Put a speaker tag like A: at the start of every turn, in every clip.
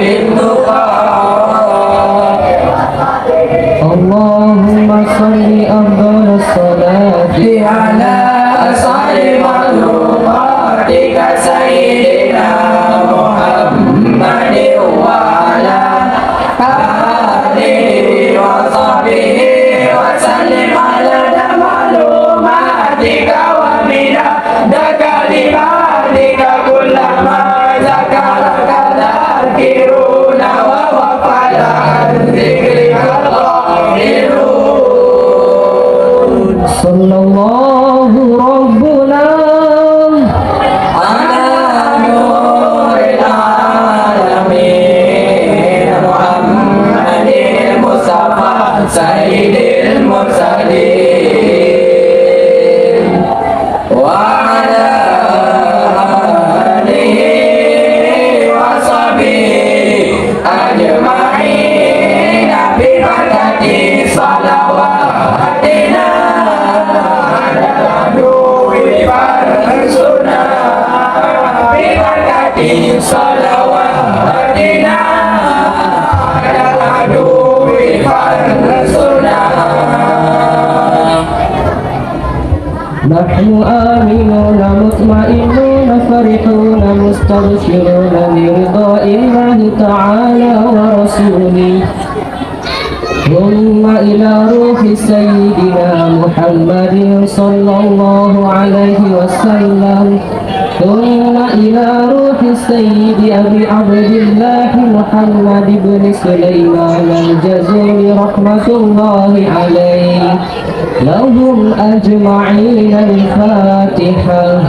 A: بالتقى
B: اللهم صل أفضل الصلاة
A: على أسعد مخلوقاتك سيدنا محمد وعلى آله وصحبه وسلم عدد معلوماتك ومداد كلماتك كلما ذكرك ذاكرون وغفل عن ذكرك الغافلون
B: صلى الله ربنا
A: على نور العالمين محمد المصطفى سيد المرسلين وعلى آله وصحبه أجمعين ببركة صلواتنا على نور فرسنا ببركة صلواتنا على نور فرسنا
B: نحن آمنون مطمئنون فرحون مستبشرون برضاء الله تعالى ورسوله ثم إلى روح سيدنا محمد صلى الله عليه وسلم ثم إلى روح السيد أبي عبد الله محمد بن سليمان الجزول رحمة الله عليه لهم أجمعين الفاتحة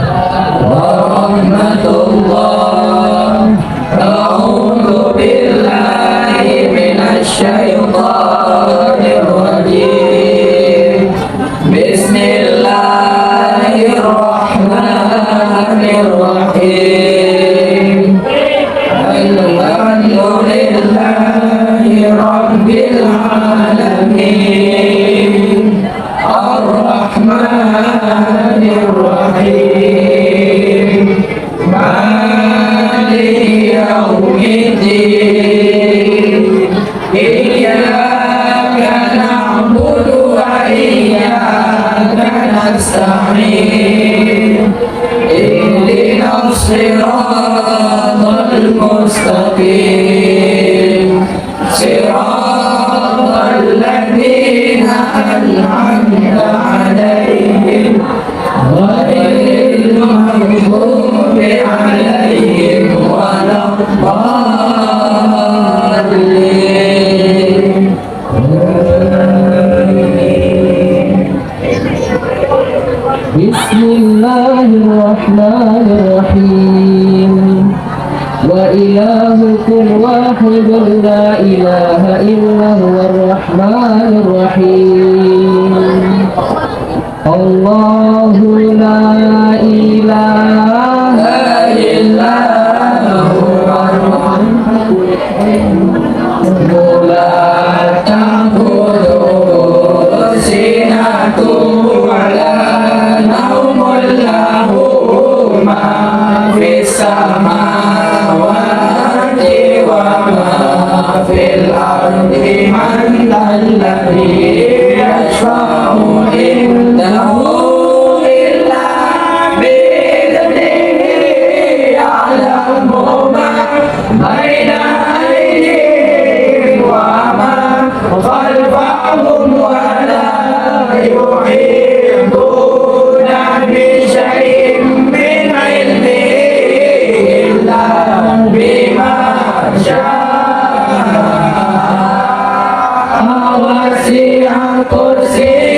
A: ورحمة الله أعوذ بالله من الشيطان الرجيم بسم الله الرحمن الرحيم الحمد لله رب العالمين الرحمن الرحيم مالك يوم الدين إياك نعبد وإياك نستعين اهدنا الصراط المستقيم صراط الذين أنعمت عليهم غير المغضوب عليهم ولا الضالين
B: بسم الله الرحمن الرحيم وإلهكم واحد لا إله إلا هو الرحمن الرحيم الله لا إله
A: إلا هو الرحمن لا تأخذه سنة ولا نوم له ما في السماوات وما في الأرض من ذا الذي يشفع عنده إلا بإذنه يعلم ما بين أيديهم وما خلفهم ولا يحيطون بشيء من علمه إلا بما شاء وسع كرسيه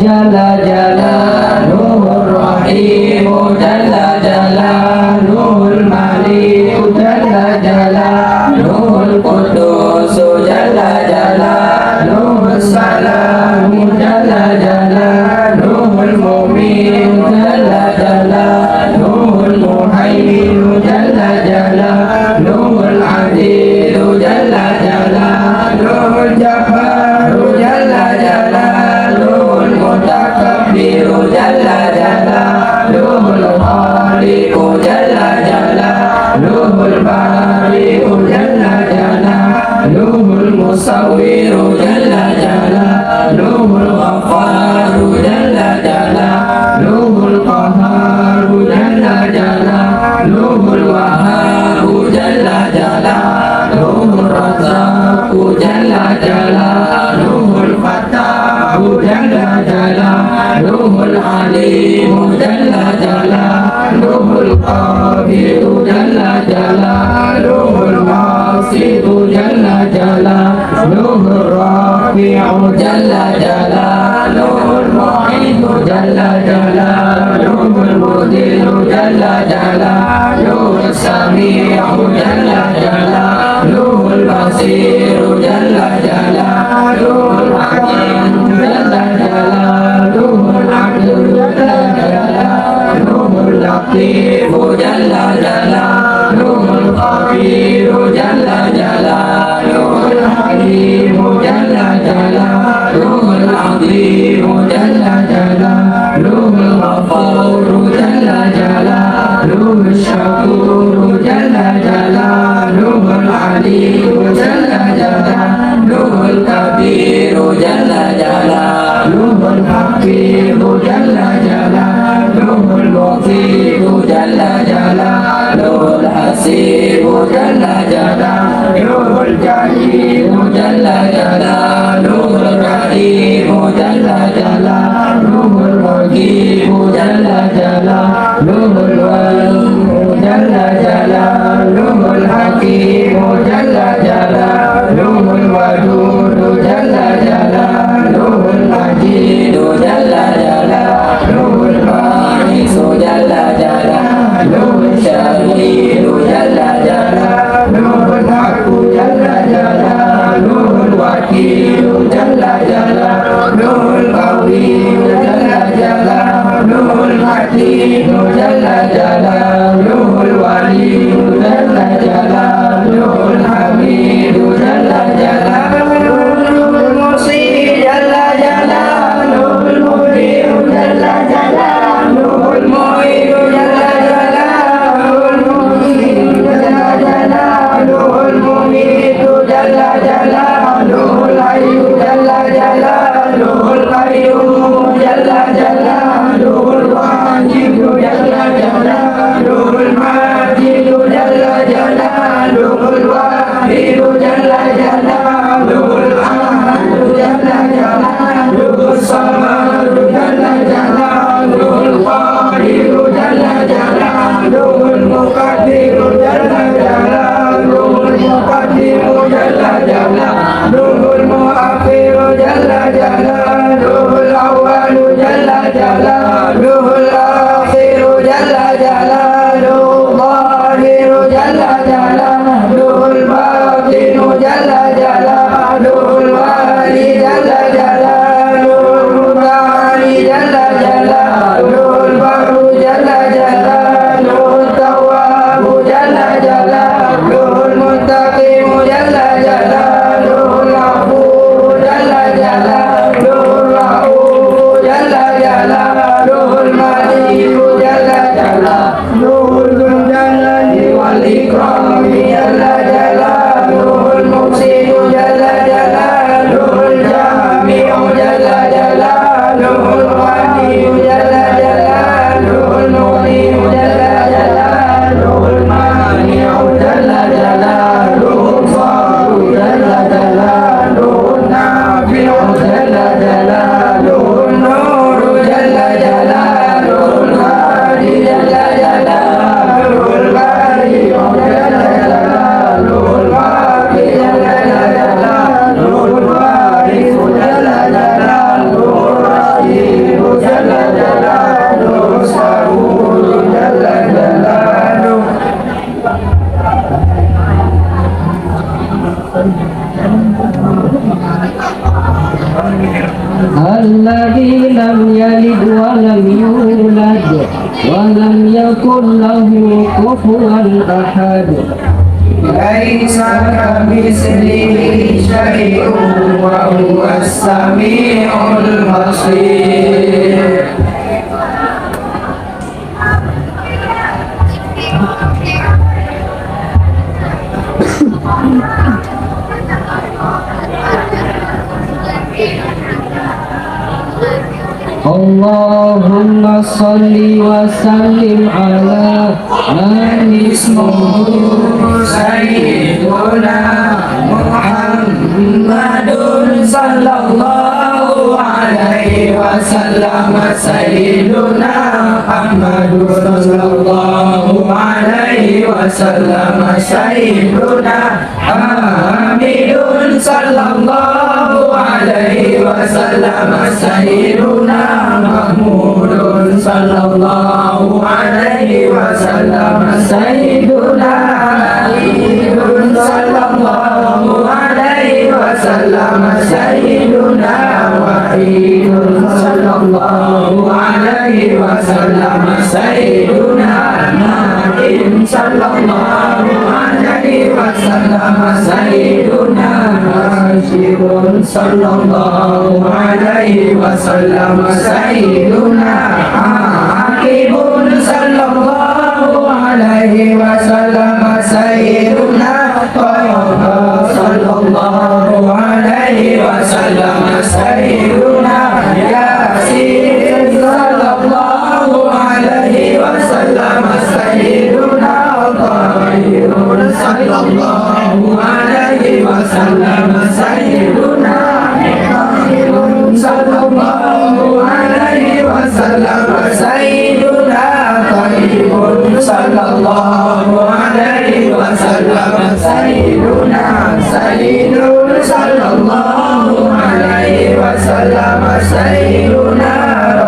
B: jalla jalaluhur rahim jalla jalaluhul malik jalla jalaluhul qudus jalla jalaluhus salam jalla jalaluhul mu'min jalla jalaluhul muhaimin jalla jalaluhul adil jalla jalaluhul jabbar jalla jalaluhul mutakabbir jalla jalaluhul khaliq jalla jalaluhul bari jalla jalaluhul musawwir jalla jalaluhul ghaffar jalla jalaluhul qahhar jalla jalaluhul wahhab jalla jalaluhul razzaq jalla jalaluhul fattah jalla jalaluhul alim jalla jalaluhul qadir jalla jalaluhul basit jalla jalaluhul rafi'u jalla jalaluhul mu'id jalla jalaluhul mudil jalla jalaluhul sami'u jalla jalaluhul basir jalla jalaluhul hakim jalla jalaluhul adil jalla jalaluhul latif jalla jalaluhul khabir jalla jalaluhul halim jalla jalaluhul azim jalla jalaluhul ghafur jalla jalaluhul syakur jalla jalaluhul alim jalla jalaluhul kabir jalla jalaluhul hakim jalla jalaluhul mughith jalla jalaluhul hasib jalla jalaluhul jahil jalla jalaluhul rahim jalla jalaluhul raghib jalla jalaluhul wali jalla jalaluhul hakim jalla jalaluhul wadud jalla jalaluhul majid jalla jalaluhul ba'is jalla jalaluhul syahid jalla jalaluhul haq jalla jalaluhul wakil jalla jalaluhul qawi jalla jalaluhul hakim jalla jalaluhul wali jalla jalaluhul hamid jalla jalaluhul musi jalla jalaluhul mubin jalla jalaluhul mu'in jalla jalaluhul mu'min jalla jalaluhul mumit jalla jalaluhul hayy jalla jalaluhul qayyum jalla jalaluhul wajib jalla jalaluhul majid jalla jalaluhul wahid jalla jalaluhul ahad jalla jalaluhul samad jalla jalaluhul qadir jalla jalaluhul muqaddir jalla jalaluhul muqaddim jalla jalaluhul muakhir jalla jalaluhul awwal jalla jalaluhul akhir jalla jalaluhul zahir jalla jalaluhul batin jalla jalaluhul wali jalla jalaluhul muta'ali jalla jalaluhul baru jalla jalaluhul tawwab jalla jalaluhul muntaqim jalla jalaluhul afu jalla jalaluhul rauf jalla jalaluhul malik jalla jalaluhul jalali wal ikram jalla jalaluhul muhsin jalla jalaluhul jami'u jalla jalaluhul ghani jalla jalaluhul mughni jalla jalaluhul mani'u jalla jalaluhul faru jalla jalaluhul nafi'u jalla jalaluhul nur jalla jalaluhul hadi jalla jalaluhul bari jalla jalaluhul baqi jalla jalaluhul waris jalla jalaluhul rahim يلد ولم يولد ولم يكن له كفوا أحد
A: ليس كمثله شيء وهو السميع البصير
B: اللهم صل وسلم على من اسمه
A: سيدنا محمد صلى الله عليه وسلم سيدنا محمد صلى الله عليه وسلم سيدنا حميد صلى الله عليه وسلم سيدنا محمود صلى الله عليه وسلم سيدنا علي صلى الله عليه وسلم سيدنا وحيد صلى الله عليه وسلم سيدنا نائم صلى الله عليه وسلم سيدنا راشد صلى الله عليه وسلم سيدنا حكيم صلى الله عليه وسلم سيدنا طه صلى الله عليه وسلم سيدنا ياسين صلى الله عليه وسلم سيدنا طاهر صلى الله عليه وسلم سيدنا طاهر صلى الله عليه وسلم سيدنا طيب صلى الله عليه وسلم سيدنا سيد صلى الله عليه وسلم سيدنا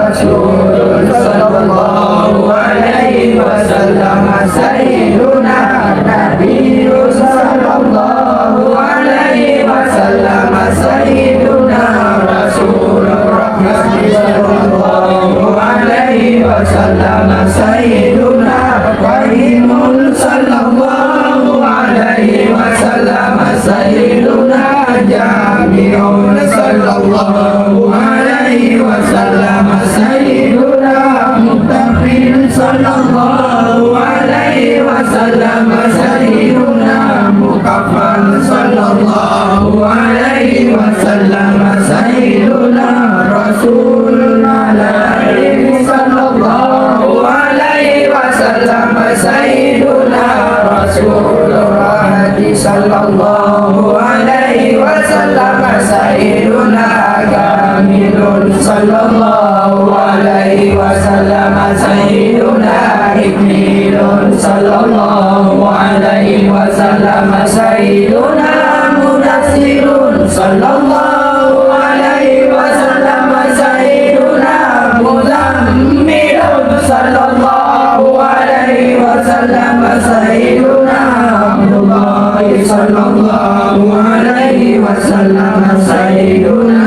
A: رسول صلى الله عليه وسلم سيدنا نبي صلى الله عليه وسلم سيدنا رسول الرحمة صلى الله عليه وسلم سيدنا رحيم صلى الله عليه وسلم سيدنا جامع صلى الله عليه وسلم سيدنا متقي صلى الله عليه وسلم سيدنا مكفر صلى الله عليه وسلم سيدنا رسول الملائكة صلى الله عليه وسلم سيدنا رسول الرحمة صلى الله عليه وسلم سيدنا كامل صلى الله عليه وسلم سيدنا إكميل صلى الله عليه وسلم سيدنا مدثر صلى الله عليه وسلم سيدنا مزمل صلى الله عليه وسلم سيدنا عبد الله صلى الله عليه وسلم سيدنا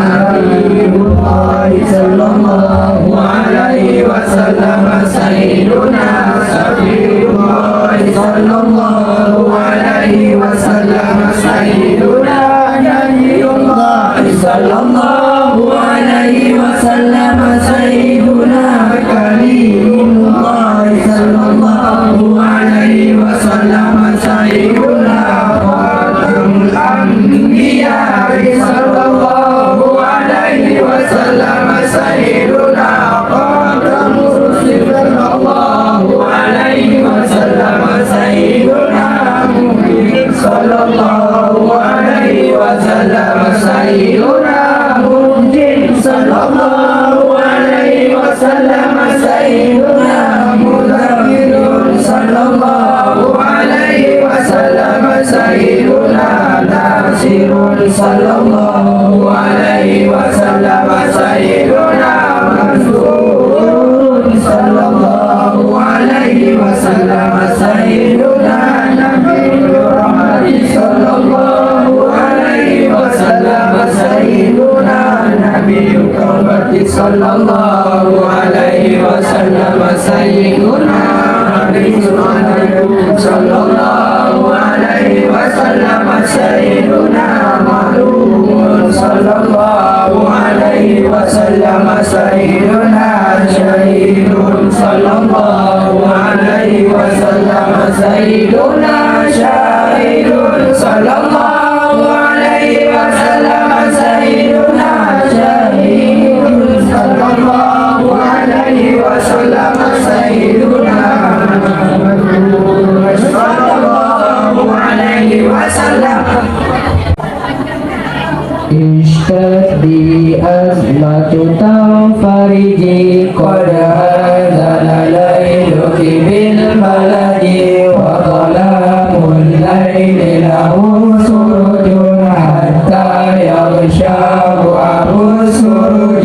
A: حبيب الله صلى الله عليه وسلم سيدنا سفي الله صلى الله عليه وسلم سيدنا نبي الله صلى الله عليه وسلم سيدنا كريم الله صلى الله عليه وسلم سيدنا خاتم الأنبياء صلى الله عليه وسلم سيدنا خاتم الرسل صلى الله عليه وسلم سيدنا محمد صلى الله عليه وسلم سيدنا مجد صلى الله عليه وسلم سيدنا مذكر صلى الله عليه وسلم سيدنا ناصر صلى الله عليه وسلم سيدنا منصور صلى الله عليه وسلم سيدنا نبي الرحمة صلى الله عليه وسلم سيدنا نبي التوبة صلى الله sallallahu alaihi wasallam sayyiduna sallallahu alaihi wasallam sayyiduna Muhammad sallallahu alaihi wasallam sayyiduna syahidun sallallahu alaihi wasallam sayyiduna syahidun sallallahu alaihi wasallam sayyiduna syahidun sallallahu alaihi wasallam sayyiduna sallallahu alaihi wasallam.
B: اشتدي أزمة تنفرجي قد أذن ليلك بالبلد وظلام الليل له سرج حتى يغشاه أبو السرج